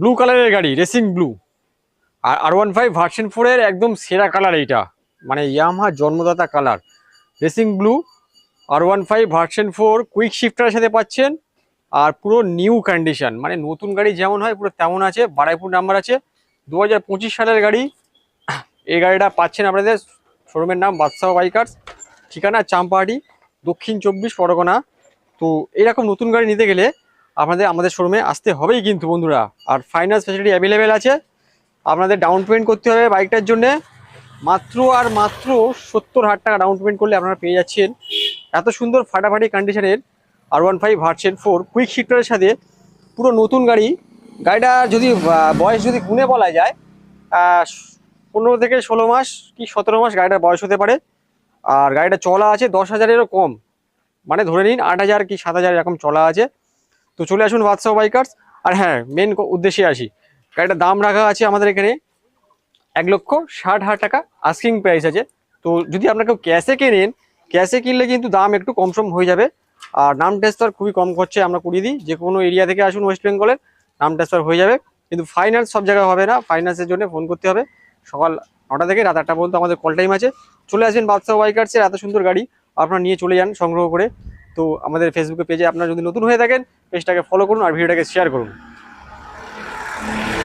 Blue কালারের গাড়ি, racing blue. আর R15 version 4 এর একদম সেরা কালার এইটা, মানে ইয়ামাহা জন্মদাতা colour, racing blue. R15 version 4 quick শিফটারের সাথে পাচ্ছেন। আর পুরো নিউ কন্ডিশন, মানে নতুন গাড়ি যেমন হয় পুরো তেমন আছে। বারাইপুর নাম্বার আছে, 2025 সালের গাড়ি। এই গাড়িটা পাচ্ছেন আপনাদের, শোরুমের নাম বাদশাহ বাইকার্স, ঠিকানা চাম্পাহাটি, দক্ষিণ 24 পরগনা। তো এরকম নতুন গাড়ি নিতে গেলে আপনাদের আমাদের শোরুমে আসতে হবেই কিন্তু বন্ধুরা। আর ফাইন্যান্স ফ্যাসিলিটি অ্যাভেলেবেল আছে। আপনাদের ডাউন পেমেন্ট করতে হবে বাইকটার জন্য মাত্র আর মাত্র 70,000 টাকা ডাউন পেমেন্ট করলে আপনারা পেয়ে যাচ্ছেন এত সুন্দর ফাটাফাটি কন্ডিশনের R15 ভার্সন 4 কুইক শিফটারের সাথে। পুরো নতুন গাড়ি। গাড়িটা যদি বয়স যদি গুণে বলা যায়, 15 থেকে 16 মাস কি 17 মাস গাড়িটার বয়স হতে পারে। আর গাড়িটা চলা আছে 10,000-এরও কম, মানে ধরে নিন 8,000 কি 7,000 এরকম চলা আছে। তো চলে আসুন বাদশাহ বাইকার্স। আর হ্যাঁ, মেন উদ্দেশ্যে আসি, গাড়িটার দাম রাখা আছে আমাদের এখানে 1,60,000 টাকা আস্কিং প্রাইস আছে। তো যদি আপনারা কেউ ক্যাশে কেনেন, ক্যাশে কিনলে কিন্তু দাম একটু কম সম হয়ে যাবে। আর নাম ট্রান্সফার খুবই কম খরচে আমরা করিয়ে দিই, যে কোনো এরিয়া থেকে আসুন ওয়েস্ট বেঙ্গলের, নাম ট্রান্সফার হয়ে যাবে। কিন্তু ফাইন্যান্স সব জায়গায় হবে না, ফাইন্যান্সের জন্য ফোন করতে হবে। সকাল 9টা থেকে রাত 8টা পর্যন্ত আমাদের কল টাইম আছে। চলে আসেন বাদশাহ বাইকার্সের, এত সুন্দর গাড়ি আপনারা নিয়ে চলে যান সংগ্রহ করে। তো আমাদের ফেসবুকে পেজে আপনারা যদি নতুন হয়ে থাকেন, পেজটাকে ফলো করুন আর ভিডিওটাকে শেয়ার করুন।